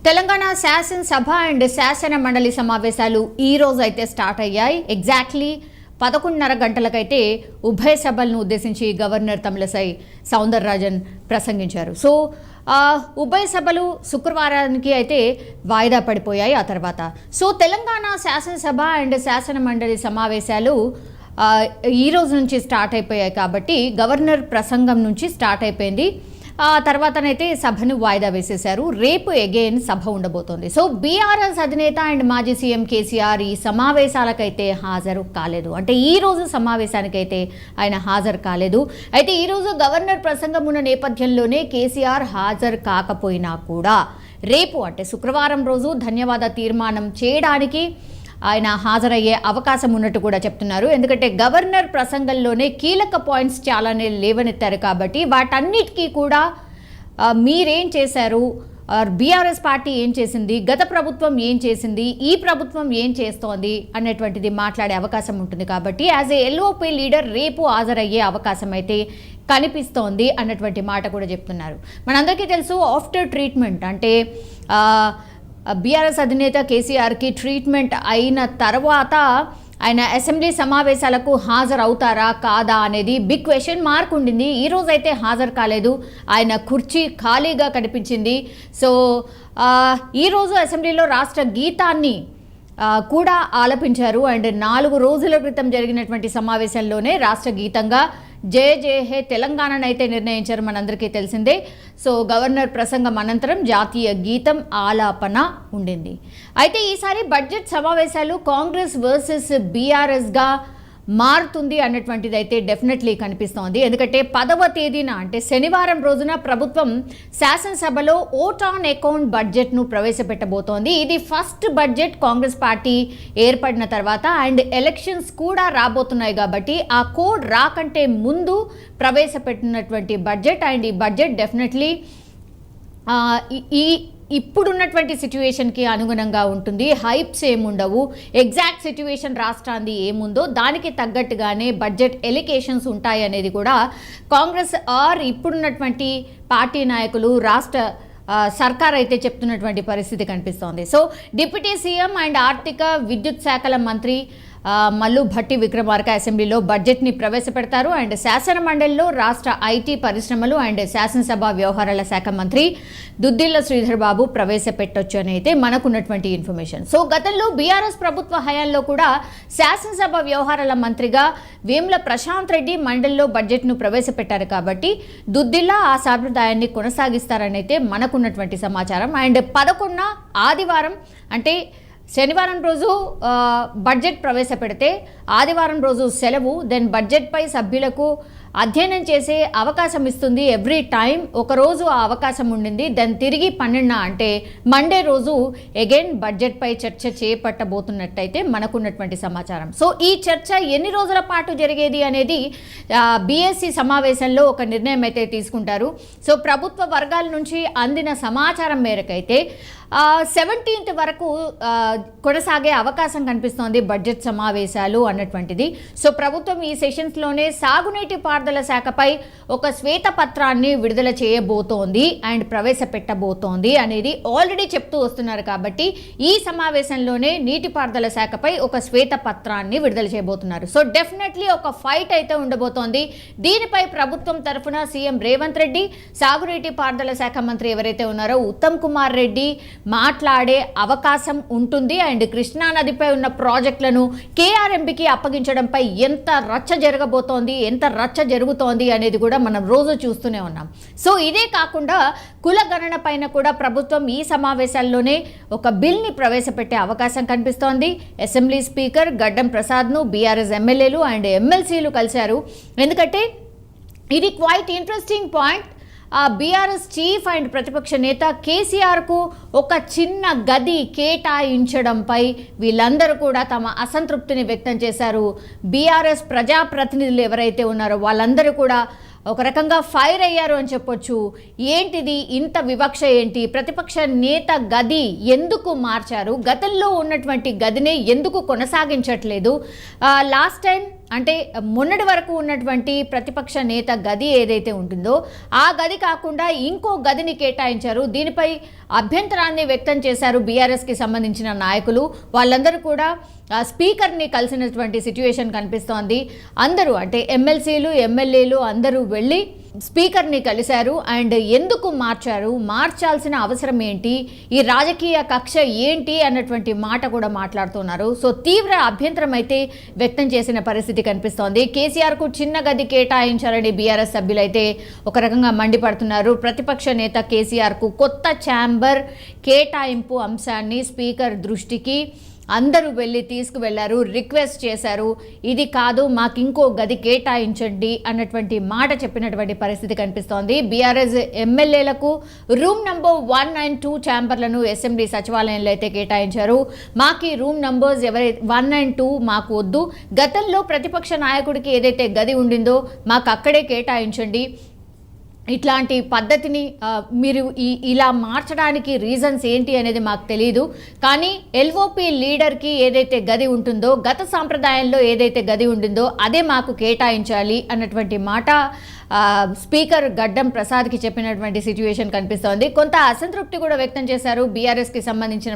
తెలంగాణ శాసనసభ అండ్ శాసన మండలి సమావేశాలు ఈ రోజు అయితే స్టార్ట్ అయ్యాయి. ఎగ్జాక్ట్లీ 11:30 గంటలకైతే ఉభయ సభలను ఉద్దేశించి గవర్నర్ తమిళసై సౌందరరాజన్ ప్రసంగించారు. సో ఉభయ సభలు శుక్రవారానికి అయితే వాయిదా పడిపోయాయి. ఆ తర్వాత తెలంగాణ శాసనసభ అండ్ శాసన మండలి సమావేశాలు ఈ రోజు నుంచి స్టార్ట్ అయిపోయాయి కాబట్టి గవర్నర్ ప్రసంగం నుంచి స్టార్ట్ అయిపోయింది. ఆ తర్వాతనైతే సభను వాయిదా వేసేశారు. రేపు అగైన్ సభ ఉండబోతోంది. బీఆర్ఎస్ అధినేత అండ్ మాజీ సీఎం కేసీఆర్ ఈ సమావేశాలకైతే హాజరు కాలేదు. అంటే ఈ రోజు సమావేశానికైతే ఆయన హాజరు కాలేదు. అయితే ఈరోజు గవర్నర్ ప్రసంగం ఉన్న నేపథ్యంలోనే కేసీఆర్ హాజరు కాకపోయినా కూడా రేపు అంటే శుక్రవారం రోజు ధన్యవాద తీర్మానం చేయడానికి ఆయన హాజరయ్యే అవకాశం ఉన్నట్టు కూడా చెప్తున్నారు. ఎందుకంటే గవర్నర్ ప్రసంగంలోనే కీలక పాయింట్స్ చాలానే లేవనెత్తారు కాబట్టి వాటన్నిటికీ కూడా మీరేం చేశారు, బీఆర్ఎస్ పార్టీ ఏం చేసింది, గత ప్రభుత్వం ఏం చేసింది, ఈ ప్రభుత్వం ఏం చేస్తోంది అనేటువంటిది మాట్లాడే అవకాశం ఉంటుంది. కాబట్టి యాజ్ ఏ ఎల్ఓపీ లీడర్ రేపు హాజరయ్యే అవకాశం అయితే కనిపిస్తోంది అన్నటువంటి మాట కూడా చెప్తున్నారు. మనందరికీ తెలుసు ఆఫ్టర్ ట్రీట్మెంట్ అంటే బీఆర్ఎస్ అధినేత కేసీఆర్కి ట్రీట్మెంట్ అయిన తర్వాత ఆయన అసెంబ్లీ సమావేశాలకు హాజరవుతారా కాదా అనేది బిగ్ క్వశ్చన్ మార్క్ ఉండింది. ఈరోజు అయితే హాజరు కాలేదు. ఆయన కుర్చీ ఖాళీగా కనిపించింది. ఈరోజు అసెంబ్లీలో రాష్ట్ర గీతాన్ని కూడా ఆలపించారు. అండ్ 4 రోజుల క్రితం జరిగినటువంటి సమావేశంలోనే రాష్ట్ర గీతంగా జయ జయ హే తెలంగాణనైతే నిర్ణయించారు, మనందరికీ తెలిసిందే. గవర్నర్ ప్రసంగం అనంతరం జాతీయ గీతం ఆలాపన ఉండింది. అయితే ఈసారి బడ్జెట్ సమావేశాలు కాంగ్రెస్ వర్సెస్ బీఆర్ఎస్గా మారుతుంది అన్నటువంటిది అయితే డెఫినెట్లీ కనిపిస్తోంది. ఎందుకంటే 10వ తేదీన అంటే శనివారం రోజున ప్రభుత్వం శాసనసభలో ఓట్ ఆన్ అకౌంట్ బడ్జెట్ను ప్రవేశపెట్టబోతోంది. ఇది ఫస్ట్ బడ్జెట్ కాంగ్రెస్ పార్టీ ఏర్పడిన తర్వాత అండ్ ఎలక్షన్స్ కూడా రాబోతున్నాయి కాబట్టి ఆ కోడ్ రాకంటే ముందు ప్రవేశపెట్టినటువంటి బడ్జెట్. అండ్ ఈ బడ్జెట్ డెఫినెట్లీ ఇప్పుడున్నటువంటి సిచ్యువేషన్కి అనుగుణంగా ఉంటుంది. హైప్స్ ఏముండవు. ఎగ్జాక్ట్ సిచ్యువేషన్ రాష్ట్రాన్ని ఏముందో దానికి తగ్గట్టుగానే బడ్జెట్ ఎలికేషన్స్ ఉంటాయి అనేది కూడా కాంగ్రెస్ ఇప్పుడున్నటువంటి పార్టీ నాయకులు రాష్ట్ర సర్కార్ అయితే చెప్తున్నటువంటి పరిస్థితి కనిపిస్తోంది. డిప్యూటీ సీఎం అండ్ ఆర్థిక విద్యుత్ శాఖల మంత్రి మల్లు భట్టి విక్రమార్క అసెంబ్లీలో బడ్జెట్ని ప్రవేశపెడతారు. అండ్ శాసన మండలిలో రాష్ట్ర ఐటీ పరిశ్రమలు అండ్ శాసనసభ వ్యవహారాల శాఖ మంత్రి దుద్దిళ్ల శ్రీధర్ బాబు ప్రవేశపెట్టొచ్చు అని అయితే మనకున్నటువంటి ఇన్ఫర్మేషన్. గతంలో బీఆర్ఎస్ ప్రభుత్వ హయాంలో కూడా శాసనసభ వ్యవహారాల మంత్రిగా వేముల ప్రశాంత్ రెడ్డి మండలిలో బడ్జెట్ను ప్రవేశపెట్టారు కాబట్టి దుద్దిళ్ల ఆ సాంప్రదాయాన్ని కొనసాగిస్తారని అయితే మనకున్నటువంటి సమాచారం. అండ్ 11న ఆదివారం అంటే శనివారం రోజు బడ్జెట్ ప్రవేశపెడితే ఆదివారం రోజు సెలవు. దెన్ బడ్జెట్పై సభ్యులకు అధ్యయనం చేసే అవకాశం ఇస్తుంది. ఎవ్రీ టైం ఒకరోజు ఆ అవకాశం ఉండింది. దెన్ తిరిగి 12న అంటే మండే రోజు అగైన్ బడ్జెట్పై చర్చ చేపట్టబోతున్నట్టయితే మనకున్నటువంటి సమాచారం. ఈ చర్చ ఎన్ని రోజుల పాటు జరిగేది అనేది బీఎస్సీ సమావేశంలో ఒక నిర్ణయం అయితే తీసుకుంటారు. ప్రభుత్వ వర్గాల నుంచి అందిన సమాచారం మేరకైతే 17th వరకు కొనసాగే అవకాశం కనిపిస్తోంది బడ్జెట్ సమావేశాలు అన్నటువంటిది. ప్రభుత్వం ఈ సెషన్స్లోనే సాగునీటి పారుదల శాఖపై ఒక శ్వేతపత్రాన్ని విడుదల చేయబోతోంది అండ్ ప్రవేశపెట్టబోతోంది అనేది ఆల్రెడీ చెప్తూ వస్తున్నారు. కాబట్టి ఈ సమావేశంలోనే నీటిపారుదల శాఖపై ఒక శ్వేతపత్రాన్ని విడుదల చేయబోతున్నారు. డెఫినెట్లీ ఒక ఫైట్ అయితే ఉండబోతోంది. దీనిపై ప్రభుత్వం తరఫున సీఎం రేవంత్ రెడ్డి, సాగునీటి పారుదల శాఖ మంత్రి ఎవరైతే ఉన్నారో ఉత్తమ్ కుమార్ రెడ్డి మాట్లాడే అవకాశం ఉంటుంది. అండ్ కృష్ణా నదిపై ఉన్న ప్రాజెక్టులను కేఆర్ఎంబీకి అప్పగించడంపై ఎంత రచ్చ జరగబోతోంది, ఎంత రచ్చ జరుగుతోంది అనేది కూడా మనం రోజు చూస్తూనే ఉన్నాం. ఇదే కాకుండా కుల గణన పైన కూడా ప్రభుత్వం ఈ సమావేశాల్లోనే ఒక బిల్ని ప్రవేశపెట్టే అవకాశం కనిపిస్తోంది. అసెంబ్లీ స్పీకర్ గడ్డం ప్రసాద్ను బీఆర్ఎస్ ఎమ్మెల్యేలు అండ్ ఎమ్మెల్సీలు కలిశారు. ఎందుకంటే ఇది quite interesting point. BRS chief and ప్రతిపక్ష నేత కేసీఆర్కు ఒక చిన్న గది కేటాయించడంపై వీళ్ళందరూ కూడా తమ అసంతృప్తిని వ్యక్తం చేశారు. బీఆర్ఎస్ ప్రజాప్రతినిధులు ఎవరైతే ఉన్నారో వాళ్ళందరూ కూడా ఒక రకంగా ఫైర్ అయ్యారు అని చెప్పొచ్చు. ఏంటిది ఇంత వివక్ష ఏంటి, ప్రతిపక్ష నేత గది ఎందుకు మార్చారు, గతంలో ఉన్నటువంటి గదినే ఎందుకు కొనసాగించట్లేదు, లాస్ట్ టైం అంటే మొన్నటి వరకు ఉన్నటువంటి ప్రతిపక్ష నేత గది ఏదైతే ఉంటుందో ఆ గది కాకుండా ఇంకో గదిని కేటాయించారు. దీనిపై అభ్యంతరాన్ని వ్యక్తం చేశారు బీఆర్ఎస్కి సంబంధించిన నాయకులు. వాళ్ళందరూ కూడా స్పీకర్ని కలిసినటువంటి సిచ్యువేషన్ కనిపిస్తోంది. అందరూ అంటే ఎమ్మెల్సీలు, ఎమ్మెల్యేలు అందరూ వెళ్ళి స్పీకర్ని కలిశారు. అండ్ ఎందుకు మార్చారు, మార్చాల్సిన అవసరం ఏంటి, ఈ రాజకీయ కక్ష ఏంటి అన్నటువంటి మాట కూడా మాట్లాడుతున్నారు. సో తీవ్ర అభ్యంతరం అయితే వ్యక్తం చేసిన పరిస్థితి కనిపిస్తోంది. కేసీఆర్కు చిన్న గది కేటాయించాలని బీఆర్ఎస్ సభ్యులైతే ఒక రకంగా మండిపడుతున్నారు. ప్రతిపక్ష నేత కేసీఆర్కు కొత్త ఛాంబర్ కేటాయింపు అంశాన్ని స్పీకర్ దృష్టికి అందరూ వెళ్ళి తీసుకువెళ్లారు, రిక్వెస్ట్ చేశారు. ఇది కాదు, మాకు ఇంకో గది కేటాయించండి అన్నటువంటి మాట చెప్పినటువంటి పరిస్థితి కనిపిస్తోంది. బీఆర్ఎస్ ఎమ్మెల్యేలకు రూమ్ నంబర్ 1 and 2 ఛాంబర్లను అసెంబ్లీ సచివాలయంలో అయితే కేటాయించారు. మాకు ఈ రూమ్ నంబర్స్ 1 and 2 మాకు వద్దు, గతంలో ప్రతిపక్ష నాయకుడికి ఏదైతే గది ఉండిందో మాకు అక్కడే కేటాయించండి. ఇట్లాంటి పద్ధతిని మీరు ఇలా మార్చడానికి రీజన్స్ ఏంటి అనేది మాకు తెలియదు. కానీ ఎల్ఓపి లీడర్కి ఏదైతే గది ఉంటుందో, గత సాంప్రదాయంలో ఏదైతే గది ఉంటుందో అదే మాకు కేటాయించాలి అన్నటువంటి మాట స్పీకర్ గడ్డం ప్రసాద్కి చెప్పినటువంటి సిచ్యువేషన్ కనిపిస్తోంది. కొంత అసంతృప్తి కూడా వ్యక్తం చేశారు బీఆర్ఎస్కి సంబంధించిన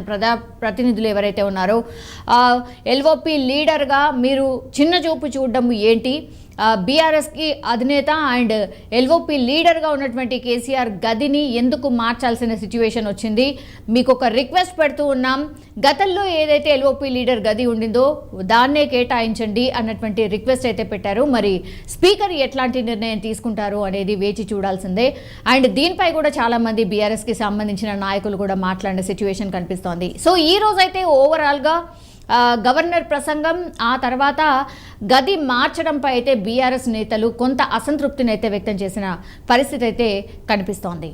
ప్రతినిధులు ఎవరైతే ఉన్నారో. ఎల్ఓపి లీడర్గా మీరు చిన్న చూపు చూడడం ఏంటి, బీఆర్ఎస్కి అధినేత అండ్ ఎల్ఓపి లీడర్గా ఉన్నటువంటి కేసీఆర్ గదిని ఎందుకు మార్చాల్సిన సిచ్యువేషన్ వచ్చింది, మీకు ఒక రిక్వెస్ట్ పెడుతూ ఉన్నాం, గతంలో ఏదైతే ఎల్ఓపి లీడర్ గది ఉండిందో దాన్నే కేటాయించండి అన్నటువంటి రిక్వెస్ట్ అయితే పెట్టారు. మరి స్పీకర్ ఎట్లాంటి నిర్ణయం తీసుకుంటారు అనేది వేచి చూడాల్సిందే. అండ్ దీనిపై కూడా చాలామంది బీఆర్ఎస్కి సంబంధించిన నాయకులు కూడా మాట్లాడిన సిచ్యువేషన్ కనిపిస్తోంది. సో ఈ రోజైతే ఓవరాల్గా గవర్నర్ ప్రసంగం, ఆ తర్వాత గది మార్చడంపై అయితే బీఆర్ఎస్ నేతలు కొంత అసంతృప్తిని అయితే వ్యక్తం చేసిన పరిస్థితి అయితే కనిపిస్తోంది.